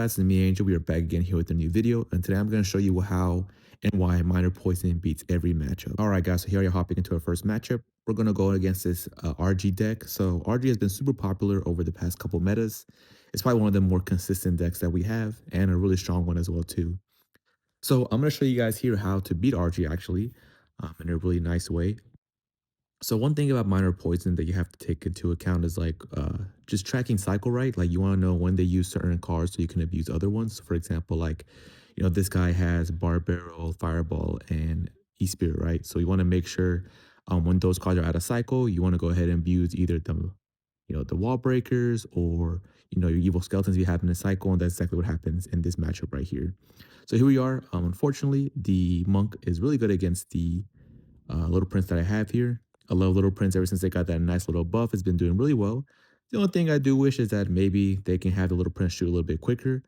guys, it's me Angel. We are back again here with a new video, and today I'm going to show you how and why minor poison beats every matchup. All right, guys, so here we are hopping into our first matchup. We're going to go against this RG deck. So RG has been super popular over the past couple metas. It's probably one of the more consistent decks that we have, and a really strong one as well too. So I'm going to show you guys here how to beat RG actually, in a really nice way. So one thing about minor poison that you have to take into account is like just tracking cycle, right? Like you want to know when they use certain cards so you can abuse other ones. For example, like this guy has bar barrel, fireball, and e-spirit, right? So you want to make sure when those cards are out of cycle, you want to go ahead and abuse either the wall breakers or your evil skeletons you have in the cycle, and that's exactly what happens in this matchup right here. So here we are. Unfortunately, the monk is really good against the Little Prince that I have here. I love Little Prince ever since they got that nice little buff. It's been doing really well. The only thing I do wish is that maybe they can have the Little Prince shoot a little bit quicker.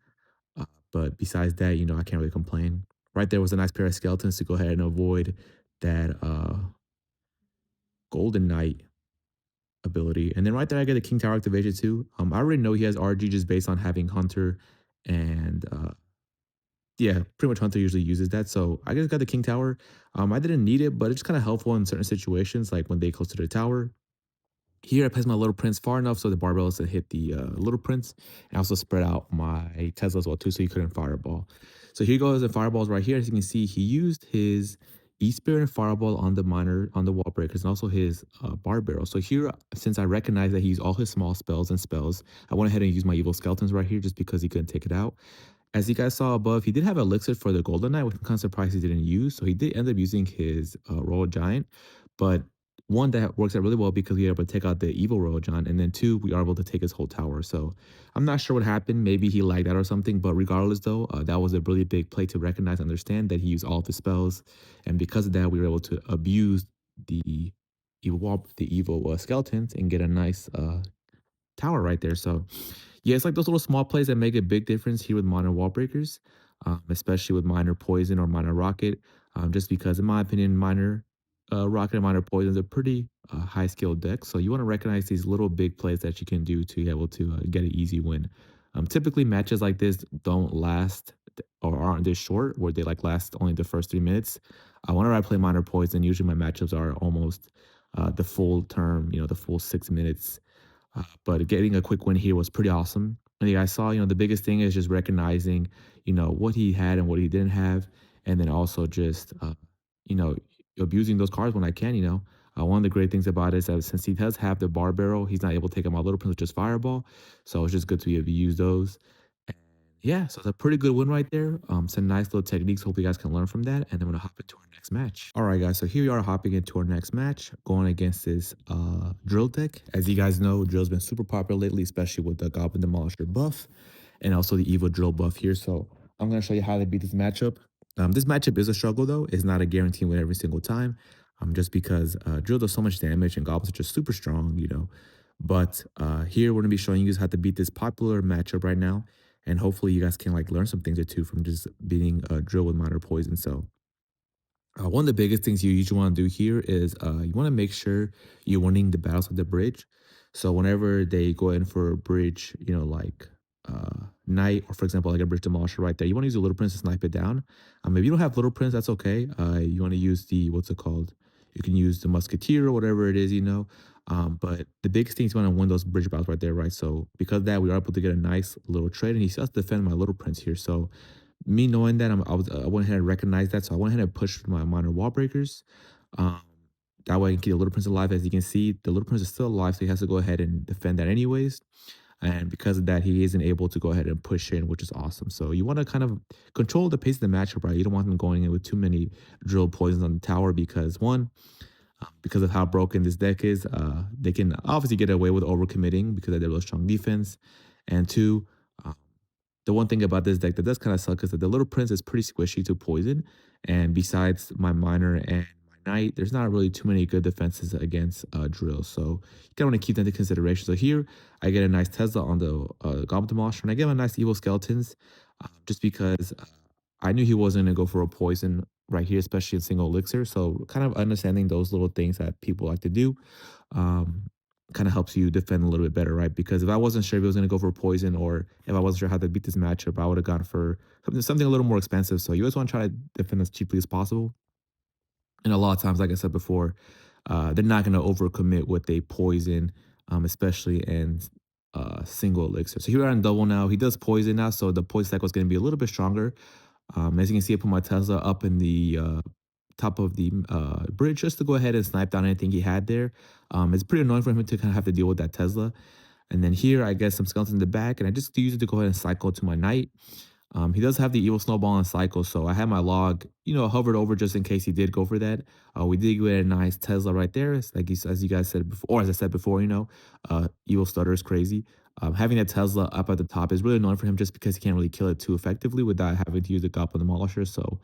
But besides that, I can't really complain. Right there was a nice pair of skeletons to go ahead and avoid that Golden Knight ability. And then right there, I get a King Tower activation too. I already know he has RG just based on having Hunter and yeah, pretty much Hunter usually uses that. So I just got the King Tower. I didn't need it, but it's kind of helpful in certain situations, like when they close to the tower. Here, I placed my Little Prince far enough so the barbell doesn't hit the Little Prince, and also spread out my Tesla as well too, so he couldn't fireball. So here goes the fireballs right here. As you can see, he used his E-Spirit and Fireball on the minor, on the wall breakers, and also his bar barrel. So here, since I recognize that he used all his small spells and spells, I went ahead and used my evil skeletons right here just because he couldn't take it out. As you guys saw above, he did have elixir for the Golden Knight, which I'm kind of surprised he didn't use. So he did end up using his Royal Giant, but one that works out really well because we were able to take out the evil Royal Giant, and then two, we are able to take his whole tower. So I'm not sure what happened. Maybe he lagged out or something, but regardless though, that was a really big play to recognize, understand that he used all of his spells, and because of that, we were able to abuse the evil skeletons and get a nice tower right there. So yeah, it's like those little small plays that make a big difference here with minor wall breakers, especially with minor poison or minor rocket. Just because, in my opinion, minor rocket and minor poison is a pretty high skill deck. So you want to recognize these little big plays that you can do to be able to get an easy win. Typically, matches like this don't last or aren't this short, where they like last only the first 3 minutes. Whenever I play minor poison, usually my matchups are almost the full term, the full 6 minutes, but getting a quick win here was pretty awesome. And yeah, I saw, the biggest thing is just recognizing, what he had and what he didn't have. And then also just, you know, abusing those cards when I can. One of the great things about it is that since he does have the bar barrel, he's not able to take out my Little Prince with just Fireball. So it's just good to be able to use those. And yeah, so it's a pretty good win right there. Some nice little techniques. Hope you guys can learn from that. And then we're gonna hop into our next match. All right, guys. So here we are hopping into our next match, going against this drill deck. As you guys know, drill's been super popular lately, especially with the Goblin Demolisher buff and also the evil drill buff here. So I'm gonna show you how to beat this matchup. This matchup is a struggle though. It's not a guaranteed win every single time. Just because drill does so much damage and goblins are just super strong. But here we're gonna be showing you guys how to beat this popular matchup right now, and hopefully you guys can like learn some things or two from just beating drill with minor poison. So one of the biggest things you usually want to do here is you want to make sure you're winning the battles at the bridge. So whenever they go in for a bridge, like knight, or for example, like a bridge demolisher right there, you want to use a Little Prince to snipe it down. If you don't have Little Prince, that's okay. You want to use the, what's it called? You can use the Musketeer or whatever it is. But the biggest thing is you want to win those bridge battles right there, right? So because of that, we are able to get a nice little trade, and he still has to defend my Little Prince here. So me knowing that, I went ahead and recognized that, so I went ahead and pushed my minor wall breakers. Um, that way I can keep the Little Prince alive. As you can see, the Little Prince is still alive, so he has to go ahead and defend that anyways. And because of that, he isn't able to go ahead and push in, which is awesome. So you want to kind of control the pace of the matchup, right? You don't want them going in with too many drill poisons on the tower because one, because of how broken this deck is, they can obviously get away with overcommitting because of their really strong defense. And two, the one thing about this deck that does kind of suck is that the Little Prince is pretty squishy to poison. And besides my Miner and my Knight, there's not really too many good defenses against Drill. So you kind of want to keep that into consideration. So here, I get a nice Tesla on the Goblin Demolisher, and I get a nice Evil Skeletons just because I knew he wasn't going to go for a poison right here, especially in single elixir. So kind of understanding those little things that people like to do. Um, kind of helps you defend a little bit better, right? Because if I wasn't sure if he was going to go for poison or if I wasn't sure how to beat this matchup, I would have gone for something a little more expensive. So you always want to try to defend as cheaply as possible. And a lot of times, like I said before, they're not going to overcommit with a poison, especially in single elixir. So here we are in double now. He does poison now, so the poison cycle is going to be a little bit stronger. As you can see, I put my Tesla up in the top of the bridge just to go ahead and snipe down anything he had there. It's pretty annoying for him to kind of have to deal with that Tesla. And then here I get some skeletons in the back, and I just use it to go ahead and cycle to my knight. He does have the evil snowball and cycle, so I had my log, hovered over just in case he did go for that. We did get a nice Tesla right there, as you guys said before, or as I said before, evil stutter is crazy. Having that Tesla up at the top is really annoying for him just because he can't really kill it too effectively without having to use the Goblin Demolisher. So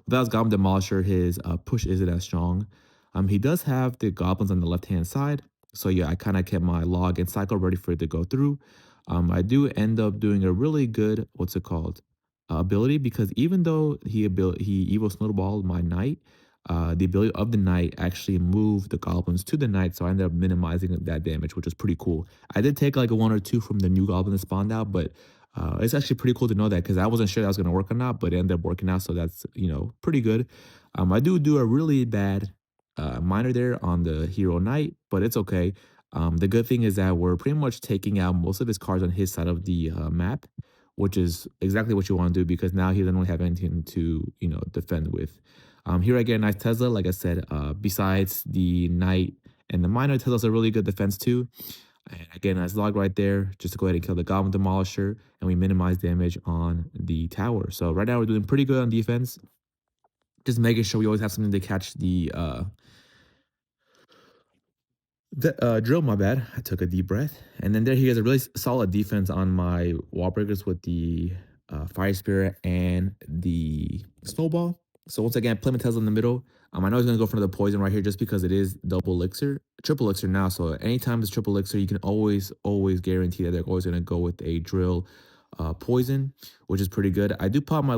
without his Goblin Demolisher, his push isn't as strong. He does have the goblins on the left hand side, so yeah, I kind of kept my log and cycle ready for it to go through. I do end up doing a really good, what's it called? Ability, because even though he evil snowballed my knight, the ability of the knight actually moved the goblins to the knight, so I ended up minimizing that damage, which was pretty cool. I did take like a one or two from the new goblin that spawned out, but it's actually pretty cool to know that because I wasn't sure that was gonna work or not, but it ended up working out, so that's pretty good. I do a really bad minor there on the hero knight, but it's okay. The good thing is that we're pretty much taking out most of his cards on his side of the map, which is exactly what you want to do because now he doesn't really have anything to, defend with. Here I get a nice Tesla. Like I said, besides the Knight and the Minor, Tesla's a really good defense too. And again, nice log right there, just to go ahead and kill the Goblin Demolisher, and we minimize damage on the tower. So right now we're doing pretty good on defense. Just making sure we always have something to catch the drill, my bad. I took a deep breath. And then there he has a really solid defense on my wall breakers with the fire spirit and the snowball. So once again, Plymouth Tesla in the middle. I know he's gonna go for the poison right here just because it is double elixir, triple elixir now. So anytime it's triple elixir, you can always guarantee that they're always gonna go with a drill poison, which is pretty good. I do pop my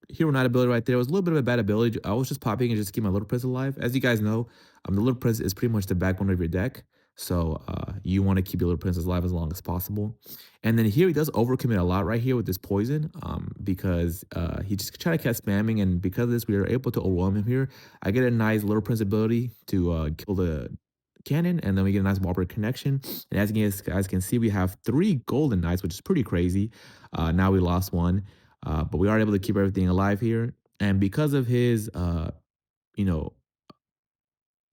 hero knight ability right there. It was a little bit of a bad ability. I was just popping it just to keep my little prince alive. As you guys know, the little prince is pretty much the backbone of your deck. So you want to keep your little prince alive as long as possible. And then here he does overcommit a lot right here with this poison, because he just try to kept spamming, and because of this we are able to overwhelm him here. I get a nice little prince ability to kill the cannon, and then we get a nice wallbreak connection. And as you guys can see, we have 3 golden knights, which is pretty crazy. Now we lost one, but we are able to keep everything alive here. And because of his, you know,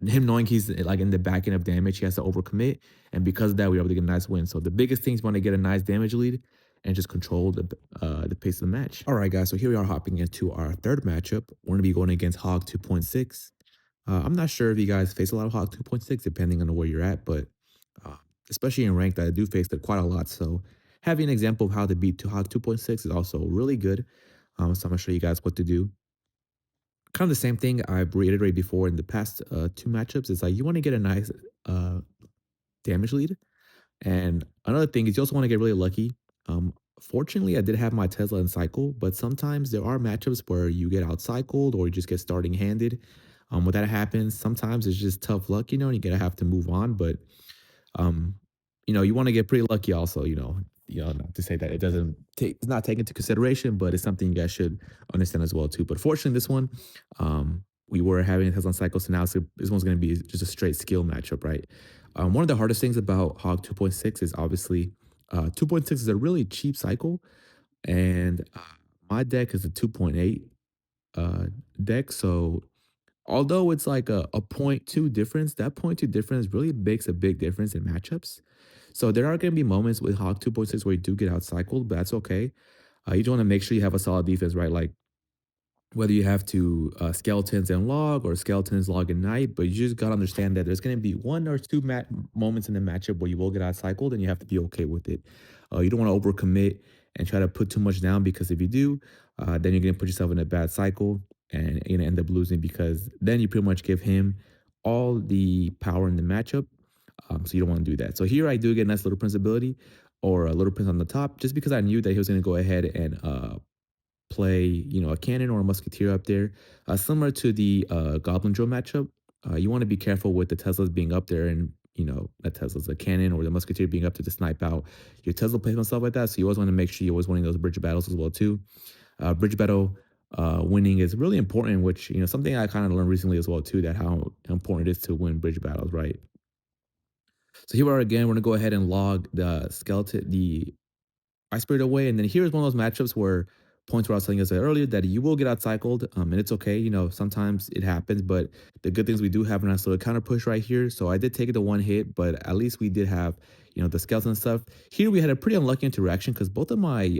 him knowing he's like in the back end of damage, he has to overcommit, and because of that, we're able to get a nice win. So the biggest thing is want to get a nice damage lead and just control the pace of the match. All right, guys. So here we are hopping into our third matchup. We're gonna be going against Hog 2.6. I'm not sure if you guys face a lot of Hog 2.6, depending on where you're at, but uh, especially in ranked, I do face it quite a lot. So having an example of how to beat Hog 2.6 is also really good. So I'm gonna show you guys what to do. Kind of the same thing I've reiterated before in the past 2 matchups is like you want to get a nice uh, damage lead. And another thing is you also want to get really lucky. Fortunately, I did have my Tesla in cycle, but sometimes there are matchups where you get outcycled or you just get starting handed. When that happens, sometimes it's just tough luck, and you gotta have to move on. But um, you want to get pretty lucky also, not to say that it's not taken into consideration, but it's something you guys should understand as well too. But fortunately, this one, we were having a Tesla cycle, so now this one's going to be just a straight skill matchup, right? One of the hardest things about Hog 2.6 is obviously 2.6 is a really cheap cycle, and my deck is a 2.8 uh, deck, so although it's like a point 0.2 difference, that point 0.2 difference really makes a big difference in matchups. So there are going to be moments with Hawk 2.6 where you do get outcycled, but that's okay. You just want to make sure you have a solid defense, right? Like whether you have to skeletons and log or skeletons log and night, but you just got to understand that there's going to be 1 or 2 moments in the matchup where you will get outcycled, and you have to be okay with it. You don't want to overcommit and try to put too much down, because if you do, then you're going to put yourself in a bad cycle, and you're going to end up losing, because then you pretty much give him all the power in the matchup. So you don't want to do that. So here I do get a nice little prince ability, or a little prince on the top, just because I knew that he was going to go ahead and play, a cannon or a musketeer up there. Similar to the Goblin drill matchup, you want to be careful with the Teslas being up there, and that Tesla's a cannon or the musketeer being up to snipe out your Tesla placement, stuff like that. So you always want to make sure you're always winning those bridge battles as well too. Bridge battle winning is really important, which something I kind of learned recently as well too, that how important it is to win bridge battles, right? So here we are again. We're gonna go ahead and log the I spirit away. And then here's one of those matchups where points where I was telling us earlier that you will get outcycled, and it's okay. Sometimes it happens, but the good things we do have a nice little counter push right here. So I did take it to one hit, but at least we did have, the skeleton stuff. Here we had a pretty unlucky interaction because both of my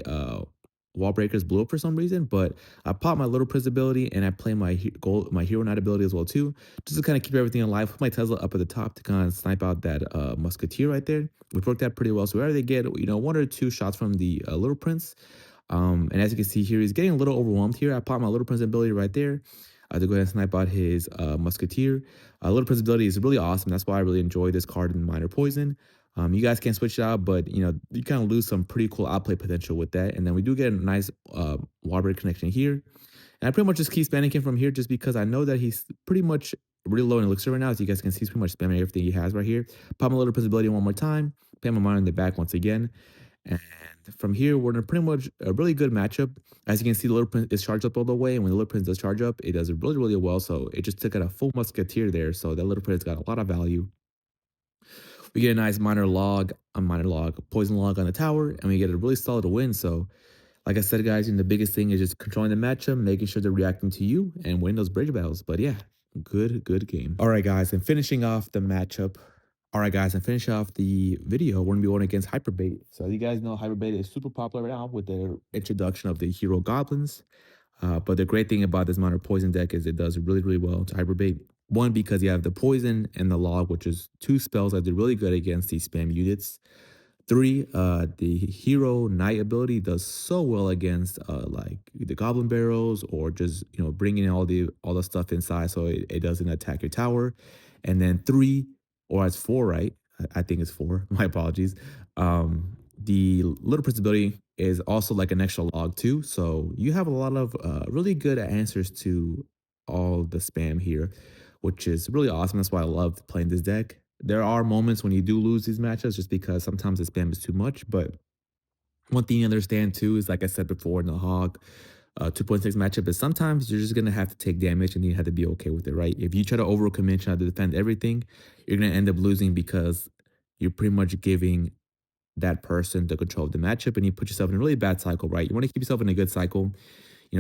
wall breakers blew up for some reason, but I popped my little prince ability and I play my hero knight ability as well too, just to kind of keep everything alive. Put my Tesla up at the top to kind of snipe out that musketeer right there. We worked that pretty well. So wherever they get, one or two shots from the little prince. And as you can see here, he's getting a little overwhelmed here. I popped my little prince ability right there to go ahead and snipe out his musketeer. Little prince ability is really awesome. That's why I really enjoy this card in minor poison. You guys can switch it out, but you kind of lose some pretty cool outplay potential with that. And then we do get a nice water connection here. And I pretty much just keep spamming him from here just because I know that he's pretty much really low in elixir right now. As you guys can see, he's pretty much spamming everything he has right here. Pop my little prince ability one more time. Pay my mine in the back once again. And from here, we're in a pretty much a really good matchup. As you can see, the little prince is charged up all the way. And when the little prince does charge up, it does really, really well. So it just took out a full musketeer there. So that little prince got a lot of value. We get a nice minor log, poison log on the tower, and we get a really solid win. So, like I said, guys, the biggest thing is just controlling the matchup, making sure they're reacting to you, and win those bridge battles. But yeah, good game. All right, guys, and finishing off the matchup. All right, guys, and finish off the video. We're gonna be going against Hyperbait. So you guys know Hyperbait is super popular right now with their introduction of the hero goblins. But the great thing about this minor poison deck is it does really, really well to Hyperbait. One, because you have the poison and the log, which is two spells that do really good against these spam units. Three, the hero knight ability does so well against like the goblin barrels or just bringing in all the stuff inside so it doesn't attack your tower. And then three, or it's four, right? I think it's four. My apologies. The little prince ability is also like an extra log too, so you have a lot of really good answers to all the spam here, which is really awesome. That's why I love playing this deck. There are moments when you do lose these matchups just because sometimes the spam is too much. But one thing you understand too is, like I said before in the Hog 2.6 matchup, is sometimes you're just going to have to take damage and you have to be okay with it, right? If you try to overcommit, try to defend everything, you're going to end up losing because you're pretty much giving that person the control of the matchup and you put yourself in a really bad cycle, right? You want to keep yourself in a good cycle.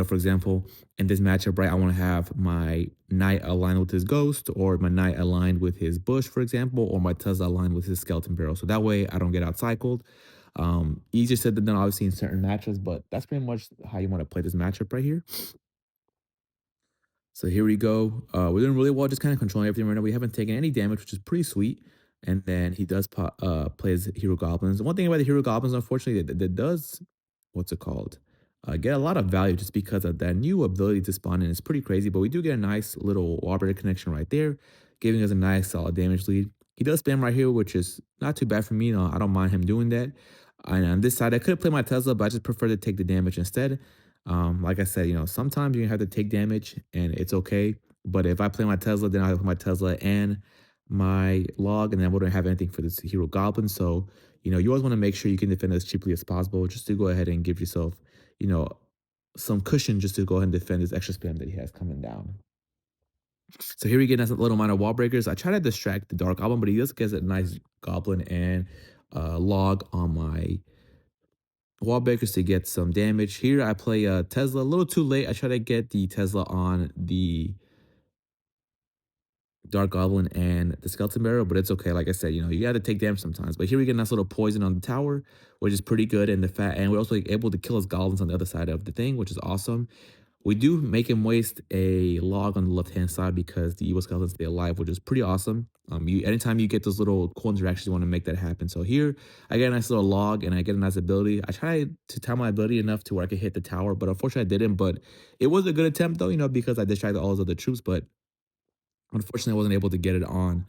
For example, in this matchup, right, I want to have my knight aligned with his ghost, or my knight aligned with his bush, for example, or my Tesla aligned with his skeleton barrel. So that way I don't get outcycled. Easier said than done, obviously, in certain matchups, but that's pretty much how you want to play this matchup right here. So here we go. We're doing really well, just kind of controlling everything right now. We haven't taken any damage, which is pretty sweet. And then he does play his hero goblins. One thing about the hero goblins, unfortunately, that does, what's it called? Get a lot of value just because of that new ability to spawn in. It's pretty crazy, but we do get a nice little operator connection right there, giving us a nice solid damage lead. He does spam right here, which is not too bad for me. I don't mind him doing that. And on this side, I could have played my Tesla, but I just prefer to take the damage instead. Like I said, sometimes you have to take damage and it's okay. But if I play my Tesla, then I have my Tesla and my log, and then I wouldn't have anything for this hero goblin. So, you always want to make sure you can defend as cheaply as possible, just to go ahead and give yourself, you know, some cushion just to go ahead and defend this extra spam that he has coming down. So here we get a little amount of wall breakers. I try to distract the dark goblin, but he does get a nice goblin and log on my wall breakers to get some damage. Here I play a Tesla a little too late. I try to get the Tesla on the Dark Goblin and the Skeleton Barrel, but it's okay. Like I said, you got to take damage sometimes. But here we get a nice little poison on the tower, which is pretty good. And we're also able to kill his goblins on the other side of the thing, which is awesome. We do make him waste a log on the left-hand side because the evil skeletons stay alive, which is pretty awesome. Anytime you get those little cool interactions, you want to make that happen. So here, I get a nice little log and I get a nice ability. I try to time my ability enough to where I can hit the tower, but unfortunately I didn't. But it was a good attempt though, because I distracted all those other troops. But unfortunately, I wasn't able to get it on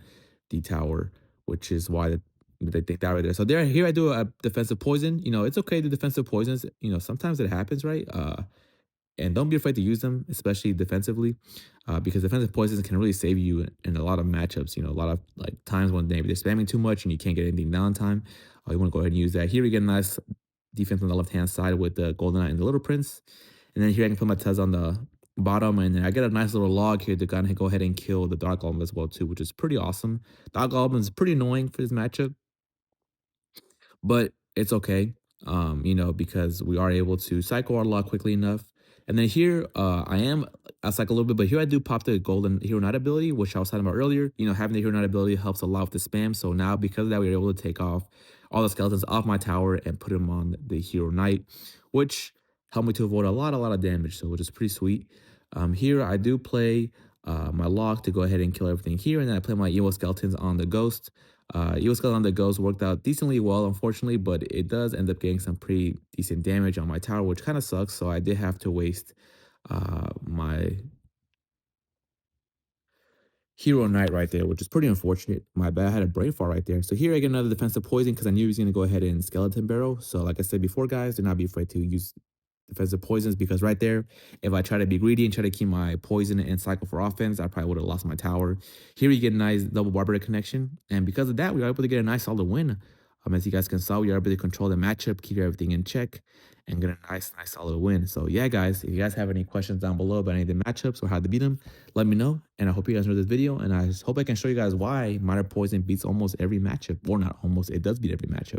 the tower, which is why they think that right there. So here I do a defensive poison. It's okay to defensive poisons. Sometimes it happens, right? and don't be afraid to use them, especially defensively, because defensive poisons can really save you in a lot of matchups. You know, a lot of like times when they're spamming too much and you can't get anything down in time. You want to go ahead and use that. Here we get a nice defense on the left hand side with the Golden Knight and the Little Prince, and then here I can put my Tez on the bottom, and then I get a nice little log here to kind of go ahead and kill the Dark Goblin as well too, which is pretty awesome. Dark Goblin is pretty annoying for this matchup, but it's okay. You know, because we are able to cycle our luck quickly enough. And then here, I cycle a little bit, but here I do pop the golden hero knight ability, which I was talking about earlier. You know, having the hero knight ability helps a lot with the spam. So now because of that, we were able to take off all the skeletons off my tower and put them on the hero knight, which helped me to avoid a lot of damage. So which is pretty sweet. Here I do play my lock to go ahead and kill everything here, and then I play my evil skeletons on the ghost. Evil skeleton on the ghost worked out decently well, unfortunately, but it does end up getting some pretty decent damage on my tower, which kind of sucks. So I did have to waste my hero knight right there, which is pretty unfortunate. My bad, I had a brain fart right there. So here I get another defensive poison because I knew he was going to go ahead and skeleton barrel. So like I said before, guys, do not be afraid to use defensive poisons, because right there, if I try to be greedy and try to keep my poison and cycle for offense, I probably would have lost my tower. Here we get a nice double barbar connection, and because of that, we were able to get a nice solid win. As you guys can saw, we are able to control the matchup, keep everything in check, and get a nice solid win. So yeah, guys, if you guys have any questions down below about any of the matchups or how to beat them, let me know. And I hope you guys enjoyed this video, and I just hope I can show you guys why minor poison beats almost every matchup, or not almost, it does beat every matchup.